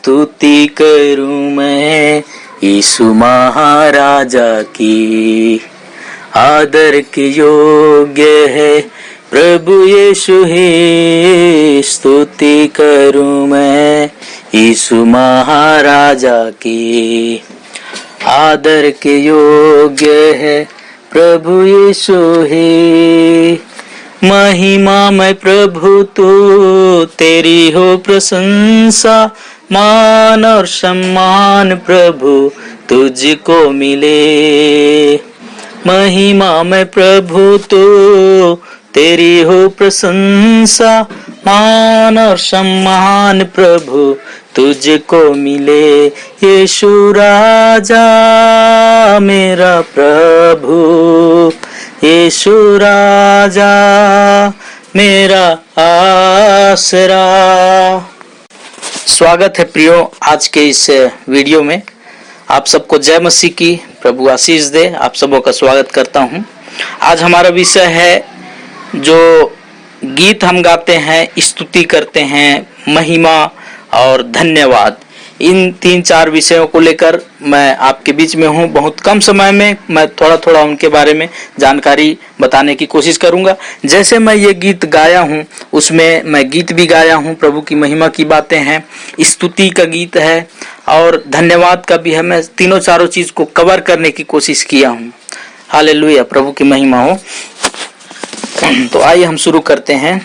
स्तुति करूं मैं यीशु महाराजा की। आदर के योग्य है प्रभु यीशु ही, स्तुति करूं मैं यीशु महाराजा की। आदर के योग्य है प्रभु यीशु ही। महिमा में प्रभु तू, तेरी हो प्रशंसा, मान और सम्मान प्रभु तुझको मिले। महिमा में प्रभु तू, तेरी हो प्रशंसा, मान और सम्मान प्रभु तुझको मिले। यीशु राजा मेरा प्रभु, यीशु राजा मेरा आसरा। स्वागत है प्रियो आज के इस वीडियो में। आप सबको जय मसीह की प्रभु आशीष दे। आप सबों का स्वागत करता हूं। आज हमारा विषय है, जो गीत हम गाते हैं, स्तुति करते हैं, महिमा और धन्यवाद। इन 3-4 विषयों को लेकर मैं आपके बीच में हूं। बहुत कम समय में मैं थोड़ा थोड़ा उनके बारे में जानकारी बताने की कोशिश करूंगा। जैसे मैं ये गीत गाया हूं, उसमें मैं गीत भी गाया हूं, प्रभु की महिमा की बातें हैं, स्तुति का गीत है और धन्यवाद का भी है। मैं तीनों चारों चीज को कवर करने की कोशिश किया हूं। हालेलुया, प्रभु की महिमा हो। तो आइए हम शुरू करते हैं।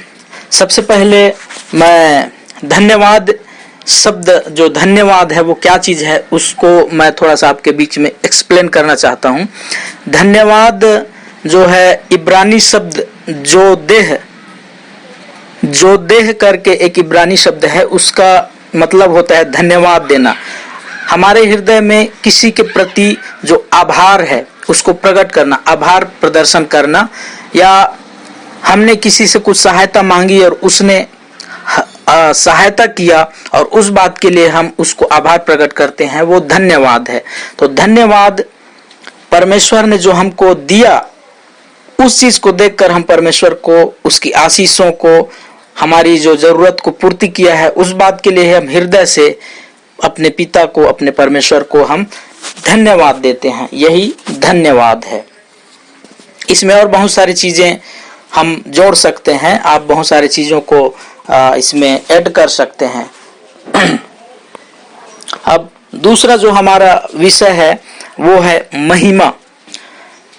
सबसे पहले मैं धन्यवाद शब्द, जो धन्यवाद है वो क्या चीज है, उसको मैं थोड़ा सा आपके बीच में एक्सप्लेन करना चाहता हूं। धन्यवाद जो है इब्रानी शब्द जो देह करके एक इब्रानी शब्द है, उसका मतलब होता है धन्यवाद देना। हमारे हृदय में किसी के प्रति जो आभार है उसको प्रकट करना, आभार प्रदर्शन करना, या हमने किसी से कुछ सहायता मांगी और उसने सहायता किया और उस बात के लिए हम उसको आभार प्रकट करते हैं, वो धन्यवाद है। तो धन्यवाद परमेश्वर ने जो हमको दिया, उस चीज को देखकर हम परमेश्वर को, उसकी आशीषों को, हमारी जो जरूरत को पूर्ति किया है, उस बात के लिए हम हृदय से अपने पिता को, अपने परमेश्वर को हम धन्यवाद देते हैं। यही धन्यवाद है। इसमें और बहुत सारी चीजें हम जोड़ सकते हैं। आप बहुत सारी चीजों को इसमें ऐड कर सकते हैं। अब दूसरा जो हमारा विषय है वो है महिमा।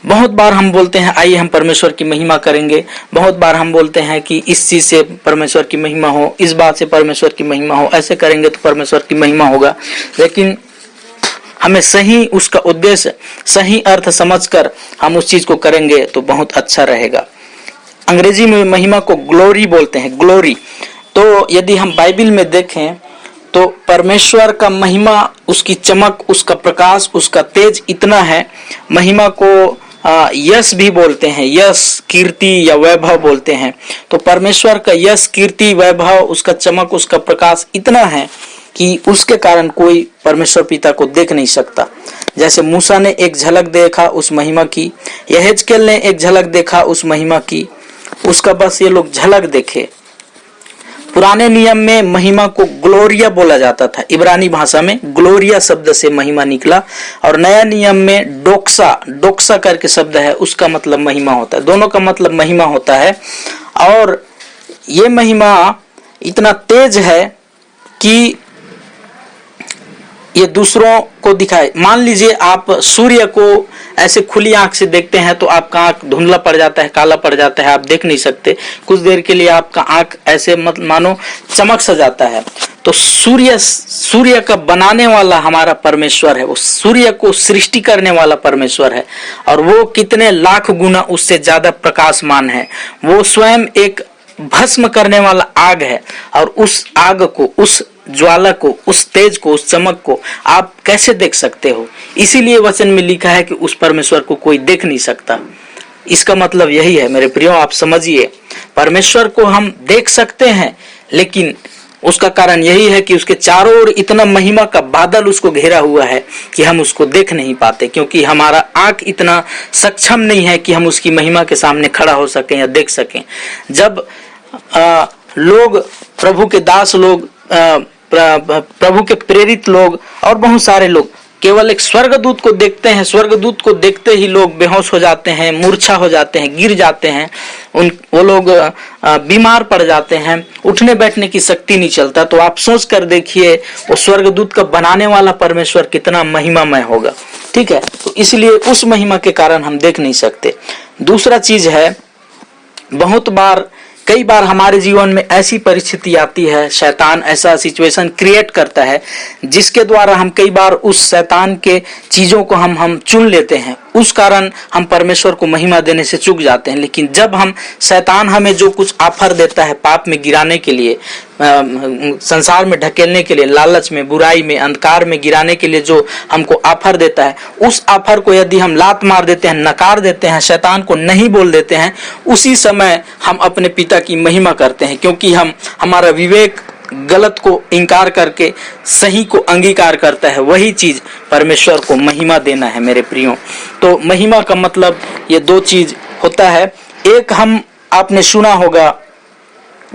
बहुत बार हम बोलते हैं आइए हम परमेश्वर की महिमा करेंगे। बहुत बार हम बोलते हैं कि इस चीज से परमेश्वर की महिमा हो, इस बात से परमेश्वर की महिमा हो, ऐसे करेंगे तो परमेश्वर की महिमा होगा। लेकिन हमें सही उसका उद्देश्य, सही अर्थ समझकर हम उस चीज को करेंगे तो बहुत अच्छा रहेगा। अंग्रेजी में महिमा को ग्लोरी बोलते हैं, ग्लोरी। तो यदि हम बाइबल में देखें तो परमेश्वर का महिमा, उसकी चमक, उसका प्रकाश, उसका तेज इतना है। महिमा को यश भी बोलते हैं, यश, कीर्ति या वैभव बोलते हैं। तो परमेश्वर का यश, कीर्ति, वैभव, उसका चमक, उसका प्रकाश इतना है कि उसके कारण कोई परमेश्वर पिता को देख नहीं सकता। जैसे मूसा ने एक झलक देखा उस महिमा की, यहेजकेल ने एक झलक देखा उस महिमा की, उसका बस ये लोग झलक देखे। पुराने नियम में महिमा को ग्लोरिया बोला जाता था, इब्रानी भाषा में ग्लोरिया शब्द से महिमा निकला। और नया नियम में डोक्सा करके शब्द है, उसका मतलब महिमा होता है। दोनों का मतलब महिमा होता है। और ये महिमा इतना तेज है कि ये दूसरों को दिखाए। मान लीजिए आप सूर्य को ऐसे खुली आंख से देखते हैं तो आपका आंख धुंधला पड़ जाता है, काला पड़ जाता है, आप देख नहीं सकते। कुछ देर के लिए आपका आंख ऐसे मानो चमक सा जाता है। तो सूर्य का बनाने वाला हमारा परमेश्वर है, वो सूर्य को सृष्टि करने वाला परमेश्वर है। और वो कितने लाख गुना उससे ज्यादा प्रकाशमान है। वो स्वयं एक भस्म करने वाला आग है। और उस आग को, उस ज्वाला को, उस तेज को, उस चमक को आप कैसे देख सकते हो? इसीलिए वचन में लिखा है कि उस परमेश्वर को कोई देख नहीं सकता। इसका मतलब यही है मेरे प्रियो, आप समझिए, परमेश्वर को हम देख सकते हैं, लेकिन उसका कारण यही है कि उसके चारों ओर इतना महिमा का बादल उसको घेरा हुआ है कि हम उसको देख नहीं पाते, क्योंकि हमारा आंख इतना सक्षम नहीं है कि हम उसकी महिमा के सामने खड़ा हो सकें या देख सकें। जब लोग, प्रभु के दास लोग प्रभु के प्रेरित लोग और बहुत सारे लोग केवल एक स्वर्गदूत को देखते हैं, स्वर्गदूत को देखते ही लोग बेहोश हो जाते हैं, मूर्छा हो जाते हैं, गिर जाते हैं, वो लोग बीमार पड़ जाते हैं, उठने बैठने की शक्ति नहीं चलता। तो आप सोच कर देखिए वो स्वर्गदूत का बनाने वाला परमेश्वर कितना महिमामय होगा। ठीक है, तो इसलिए उस महिमा के कारण हम देख नहीं सकते। दूसरा चीज है, कई बार हमारे जीवन में ऐसी परिस्थिति आती है, शैतान ऐसा सिचुएशन क्रिएट करता है जिसके द्वारा हम कई बार उस शैतान के चीजों को हम चुन लेते हैं, उस कारण हम परमेश्वर को महिमा देने से चूक जाते हैं। लेकिन जब हम शैतान हमें जो कुछ ऑफर देता है पाप में गिराने के लिए, संसार में ढकेलने के लिए, लालच में, बुराई में, अंधकार में गिराने के लिए जो हमको ऑफर देता है, उस ऑफर को यदि हम लात मार देते हैं, नकार देते हैं, शैतान को नहीं बोल देते हैं, उसी समय हम अपने पिता की महिमा करते हैं, क्योंकि हमारा विवेक गलत को इंकार करके सही को अंगीकार करता है। वही चीज परमेश्वर को महिमा देना है मेरे प्रियो। तो महिमा का मतलब ये दो चीज होता है। एक, आपने सुना होगा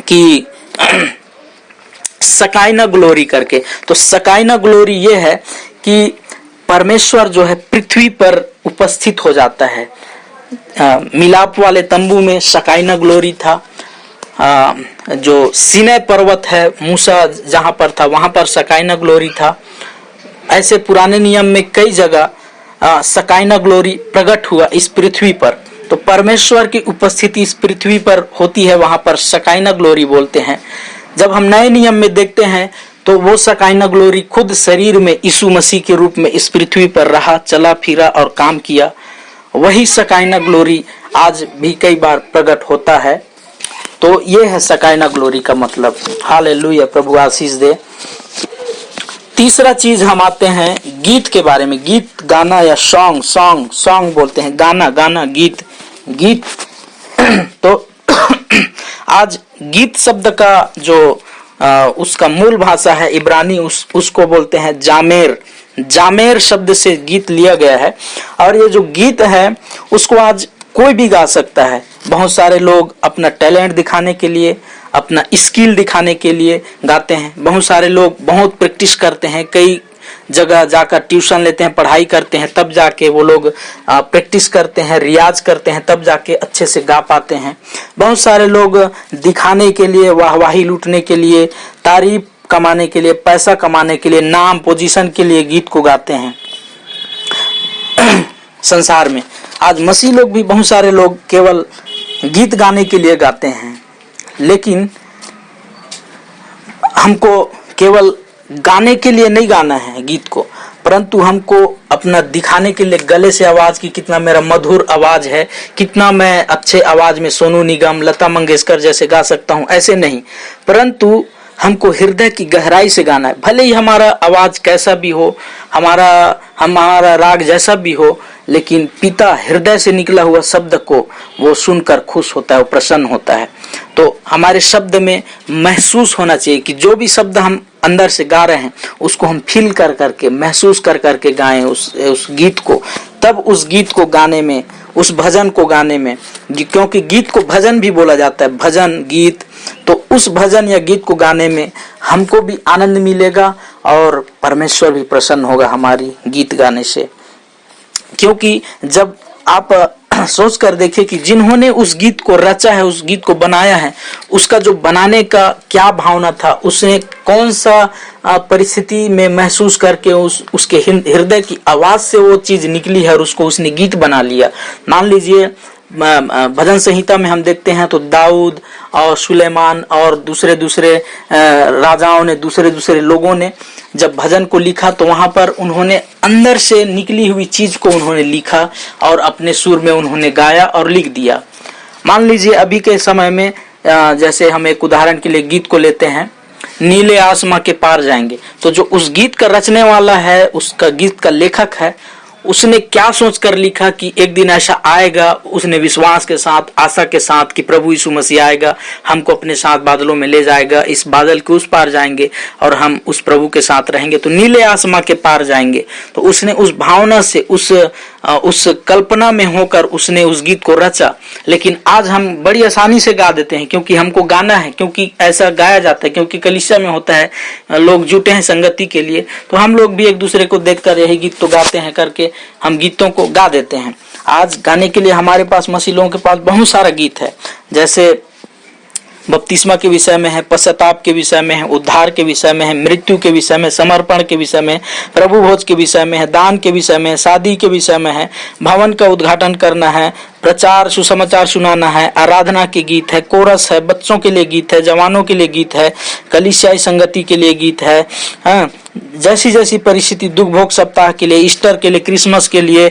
कि सकाइना ग्लोरी करके, तो सकाइना ग्लोरी ये है कि परमेश्वर जो है पृथ्वी पर उपस्थित हो जाता है। मिलाप वाले तंबू में सकाइना ग्लोरी था। जो सीनै पर्वत है, मूसा जहां पर था वहां पर सकाइना ग्लोरी था। ऐसे पुराने नियम में कई जगह सकाइना ग्लोरी प्रकट हुआ इस पृथ्वी पर। तो परमेश्वर की उपस्थिति इस पृथ्वी पर होती है, वहां पर सकाइना ग्लोरी बोलते हैं। जब हम नए नियम में देखते हैं तो वो सकाइना ग्लोरी खुद शरीर में यीशु मसीह के रूप में इस पृथ्वी पर रहा, चला फिरा और काम किया। वही सकाइना ग्लोरी आज भी कई बार प्रकट होता है। तो ये है सकाइना ग्लोरी का मतलब। हालेलुया, प्रभु आशीष दे। तीसरा चीज हम आते हैं गीत के बारे में। गीत गाना या सॉन्ग बोलते हैं, गाना गीत। तो आज गीत शब्द का जो उसका मूल भाषा है इब्रानी, उसको बोलते हैं जामेर शब्द से गीत लिया गया है। और ये जो गीत है उसको आज कोई भी गा सकता है। बहुत सारे लोग अपना टैलेंट दिखाने के लिए, अपना स्किल दिखाने के लिए गाते हैं। बहुत सारे लोग बहुत प्रैक्टिस करते हैं, कई जगह जाकर ट्यूशन लेते हैं, पढ़ाई करते हैं, तब जाके वो लोग प्रैक्टिस करते हैं, रियाज करते हैं, तब जाके अच्छे से गा पाते हैं। बहुत सारे लोग दिखाने के लिए, वाहवाही लूटने के लिए, तारीफ कमाने के लिए, पैसा कमाने के लिए, नाम पोजीशन के लिए गीत को गाते हैं। संसार में आज मसीह लोग भी, बहुत सारे लोग केवल गीत गाने के लिए गाते हैं। लेकिन हमको केवल गाने के लिए नहीं गाना है गीत को, परंतु हमको अपना दिखाने के लिए गले से आवाज की कितना मेरा मधुर आवाज है, कितना मैं अच्छे आवाज में सोनू निगम, लता मंगेशकर जैसे गा सकता हूं, ऐसे नहीं, परंतु हमको हृदय की गहराई से गाना है। भले ही हमारा आवाज कैसा भी हो, हमारा राग जैसा भी हो, लेकिन पिता हृदय से निकला हुआ शब्द को वो सुनकर खुश होता है, वो प्रसन्न होता है। तो हमारे शब्द में महसूस होना चाहिए कि जो भी शब्द हम अंदर से गा रहे हैं उसको हम फील कर करके, महसूस कर करके गाएं उस गीत को। तब उस गीत को गाने में, उस भजन को गाने में, क्योंकि गीत को भजन भी बोला जाता है, भजन गीत, तो उस भजन या गीत को गाने में हमको भी आनंद मिलेगा और परमेश्वर भी प्रसन्न होगा हमारी गीत गाने से। क्योंकि जब आप सोच कर देखिए कि जिन्होंने उस गीत को रचा है, उस गीत को बनाया है, उसका जो बनाने का क्या भावना था, उसने कौन सा परिस्थिति में महसूस करके उसके हृदय की आवाज से वो चीज निकली है और उसको उसने गीत बना लिया। मान लीजिए भजन संहिता में हम देखते हैं तो दाऊद और सुलेमान और दूसरे राजाओं ने, दूसरे लोगों ने जब भजन को लिखा तो वहां पर उन्होंने अंदर से निकली हुई चीज को उन्होंने लिखा और अपने सुर में उन्होंने गाया और लिख दिया। मान लीजिए अभी के समय में जैसे हम एक उदाहरण के लिए गीत को लेते हैं, नीले आसमां के पार जाएंगे, तो जो उस गीत का रचने वाला है, उसका गीत का लेखक है, उसने क्या सोचकर लिखा कि एक दिन ऐसा आएगा, उसने विश्वास के साथ, आशा के साथ कि प्रभु यीशु मसीह आएगा, हमको अपने साथ बादलों में ले जाएगा, इस बादल के उस पार जाएंगे और हम उस प्रभु के साथ रहेंगे, तो नीले आसमां के पार जाएंगे। तो उसने उस भावना से, उस कल्पना में होकर उसने उस गीत को रचा। लेकिन आज हम बड़ी आसानी से गा देते हैं, क्योंकि हमको गाना है, क्योंकि ऐसा गाया जाता है, क्योंकि कलीसिया में होता है, लोग जुटे हैं संगति के लिए, तो हम लोग भी एक दूसरे को देखकर यही गीत तो गाते हैं करके हम गीतों को गा देते हैं। आज गाने के लिए हमारे पास मसीह लोगों के पास बहुत सारा गीत है, जैसे बपतिस्मा के विषय में है, पश्चाताप के विषय में है, उद्धार के विषय में है, मृत्यु के विषय में, समर्पण के विषय में, प्रभु भोज के विषय में है, दान के विषय में, शादी के विषय में है, भवन का उद्घाटन करना है, प्रचार सुसमाचार सुनाना है, आराधना के गीत है, कोरस है, बच्चों के लिए गीत है, जवानों के लिए गीत है, कलीसियाई संगति के लिए गीत है, हाँ, जैसी जैसी परिस्थिति, दुख भोग सप्ताह के लिए, ईस्टर के लिए, क्रिसमस के लिए,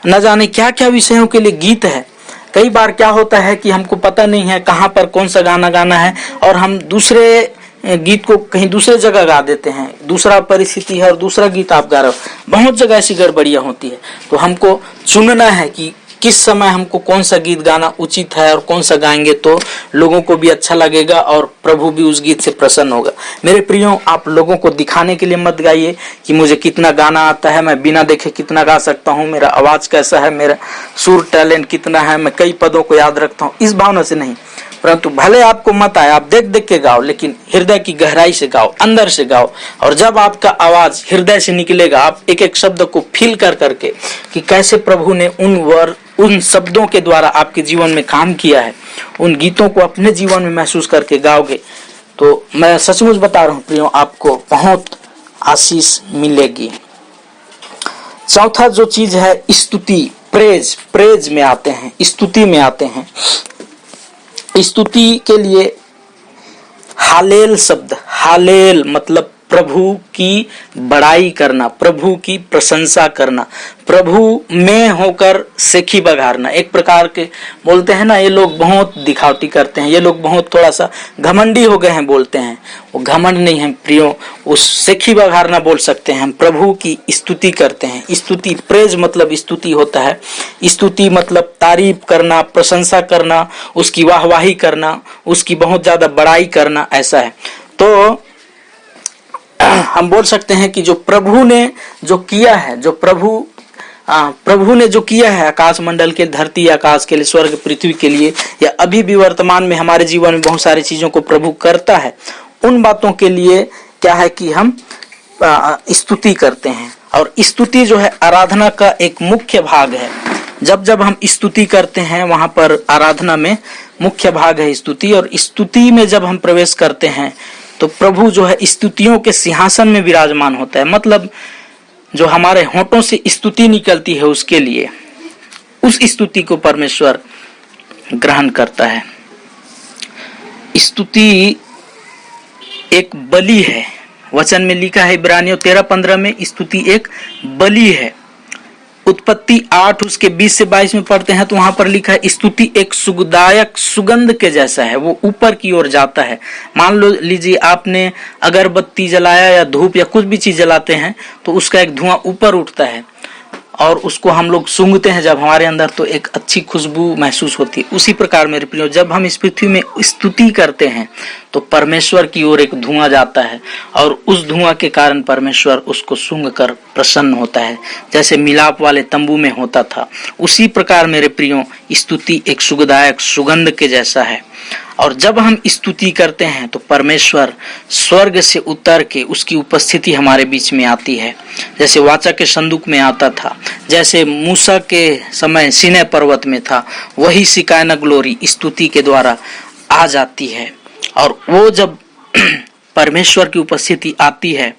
न जाने क्या क्या विषयों के लिए गीत है। कई बार क्या होता है कि हमको पता नहीं है कहाँ पर कौन सा गाना गाना है, और हम दूसरे गीत को कहीं दूसरे जगह गा देते हैं, दूसरा परिस्थिति है और दूसरा गीत आप गा रहे हो। बहुत जगह ऐसी गड़बड़ियाँ होती है, तो हमको चुनना है कि किस समय हमको कौन सा गीत गाना उचित है और कौन सा गाएंगे तो लोगों को भी अच्छा लगेगा और प्रभु भी उस गीत से प्रसन्न होगा। मेरे प्रियो, आप लोगों को दिखाने के लिए मत गाइए कि मुझे कितना गाना आता है, मैं बिना देखे कितना गा सकता हूँ, मेरा आवाज कैसा है, मेरा सुर टैलेंट कितना है, मैं कई पदों को याद रखता हूँ, इस भावना से नहीं। परंतु भले आपको मत आए, आप देख देख के गाओ, लेकिन हृदय की गहराई से गाओ, अंदर से गाओ। और जब आपका आवाज हृदय से निकलेगा, आप एक एक शब्द को फील कर करके कि कैसे प्रभु ने उन शब्दों के द्वारा आपके जीवन में काम किया है, उन गीतों को अपने जीवन में महसूस करके गाओगे, तो मैं सचमुच बता रहा हूँ प्रियो, आपको बहुत आशीष मिलेगी। चौथा जो चीज है, स्तुति, प्रेज में आते हैं, स्तुति में आते हैं। स्तुति के लिए हालेल शब्द, हालेल मतलब प्रभु की बड़ाई करना, प्रभु की प्रशंसा करना, प्रभु में होकर सेखी बघारना। एक प्रकार के बोलते हैं ना, ये लोग बहुत दिखावटी करते हैं, ये लोग बहुत थोड़ा सा घमंडी हो गए हैं बोलते हैं, वो घमंड नहीं है प्रियो, उस सेखी बघारना बोल सकते हैं। हम प्रभु की स्तुति करते हैं। स्तुति, प्रेज मतलब स्तुति होता है। स्तुति मतलब तारीफ करना, प्रशंसा करना, उसकी वाहवाही करना, उसकी बहुत ज्यादा बड़ाई करना, ऐसा है। तो हम बोल सकते हैं कि जो प्रभु ने जो किया है, जो प्रभु ने जो किया है आकाश मंडल के, धरती आकाश के लिए, स्वर्ग पृथ्वी के लिए, या अभी भी वर्तमान में हमारे जीवन में बहुत सारी चीजों को प्रभु करता है, उन बातों के लिए क्या है कि हम स्तुति करते हैं। और स्तुति जो है आराधना का एक मुख्य भाग है। जब जब हम स्तुति करते हैं, वहां पर आराधना में मुख्य भाग है स्तुति। और स्तुति में जब हम प्रवेश करते हैं तो प्रभु जो है स्तुतियों के सिंहासन में विराजमान होता है। मतलब जो हमारे होठों से स्तुति निकलती है, उसके लिए उस स्तुति को परमेश्वर ग्रहण करता है। स्तुति एक बलि है। वचन में लिखा है इब्रानियों 13:15 में, स्तुति एक बलि है। उत्पत्ति 8 उसके 20 से 22 में पढ़ते हैं तो वहां पर लिखा है स्तुति एक सुखदायक सुगंध के जैसा है, वो ऊपर की ओर जाता है। मान लीजिए आपने अगरबत्ती जलाया या धूप या कुछ भी चीज जलाते हैं तो उसका एक धुआं ऊपर उठता है और उसको हम लोग सूंघते हैं जब हमारे अंदर, तो एक अच्छी खुशबू महसूस होती है। उसी प्रकार मेरे प्रियो, जब हम इस पृथ्वी में स्तुति करते हैं तो परमेश्वर की ओर एक धुआं जाता है और उस धुआं के कारण परमेश्वर उसको सूंघ कर प्रसन्न होता है, जैसे मिलाप वाले तंबू में होता था। उसी प्रकार मेरे प्रियो, स्तुति एक सुखदायक सुगंध के जैसा है। और जब हम स्तुति करते हैं तो परमेश्वर स्वर्ग से उतर के उसकी उपस्थिति हमारे बीच में आती है, जैसे वाचा के संदूक में आता था, जैसे मूसा के समय सीनै पर्वत में था, वही शिकायना ग्लोरी स्तुति के द्वारा आ जाती है। और वो जब परमेश्वर की उपस्थिति आती है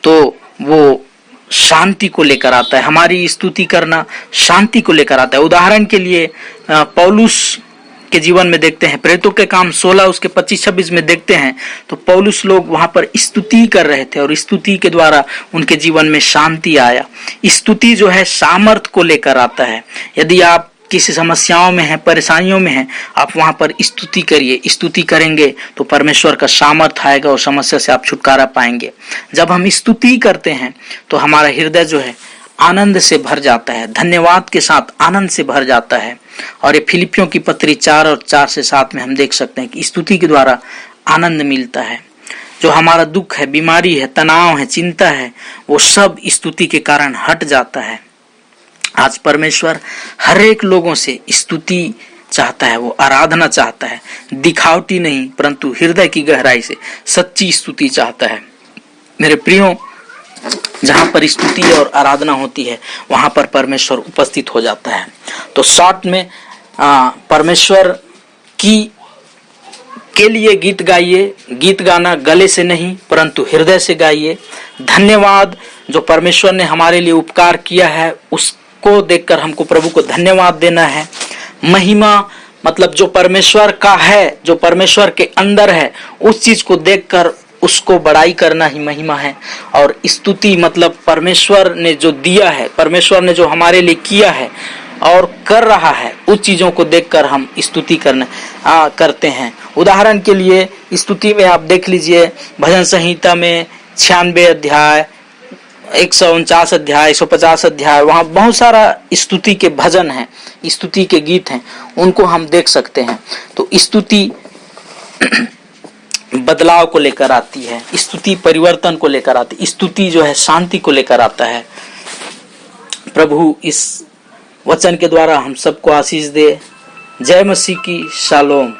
तो वो शांति को लेकर आता है। हमारी स्तुति करना शांति को लेकर आता है। उदाहरण के लिए पौलुस के जीवन में देखते हैं, प्रेरितों के काम 16 उसके 25-26 में देखते हैं तो पौलुस लोग वहां पर स्तुति कर रहे थे और स्तुति के द्वारा उनके जीवन में शांति आया। स्तुति जो है सामर्थ को लेकर आता है। यदि आप किसी समस्याओं में हैं, परेशानियों में हैं, आप वहां पर स्तुति करिए। स्तुति करेंगे तो परमेश्वर का सामर्थ आएगा और समस्या से आप छुटकारा पाएंगे। जब हम स्तुति करते हैं तो हमारा हृदय जो है आनंद से भर जाता है, धन्यवाद के साथ आनंद से भर जाता है। और ये फिलिपियों की पत्री 4 और 4 से 7 में हम देख सकते हैं कि स्तुति के द्वारा आनंद मिलता है। जो हमारा दुख है, बीमारी है, तनाव है, चिंता है, वो सब स्तुति के कारण हट जाता है। आज परमेश्वर हर एक लोगों से स्तुति चाहता है, वो आराधना चाहता है, दिखावटी नहीं परंतु हृदय की गहराई से सच्ची स्तुति चाहता है। मेरे प्रियो, जहां पर स्तुति और आराधना होती है वहां पर परमेश्वर उपस्थित हो जाता है। तो शॉर्ट में परमेश्वर के लिए गीत गाइए। गीत गाना गले से नहीं परंतु हृदय से गाइए। धन्यवाद, जो परमेश्वर ने हमारे लिए उपकार किया है उसको देखकर हमको प्रभु को धन्यवाद देना है। महिमा मतलब जो परमेश्वर का है, जो परमेश्वर के अंदर है, उस चीज को देखकर उसको बड़ाई करना ही महिमा है। और स्तुति मतलब परमेश्वर ने जो दिया है, परमेश्वर ने जो हमारे लिए किया है और कर रहा है, उस चीजों को देखकर हम स्तुति करते हैं। उदाहरण के लिए स्तुति में आप देख लीजिए, भजन संहिता में 96 अध्याय, 149 अध्याय, 150 अध्याय, वहाँ बहुत सारा स्तुति के भजन हैं, स्तुति के गीत हैं, उनको हम देख सकते हैं। तो स्तुति बदलाव को लेकर आती है, स्तुति परिवर्तन को लेकर आती है, स्तुति जो है शांति को लेकर आता है। प्रभु इस वचन के द्वारा हम सबको आशीष दे। जय मसीह की शालोम।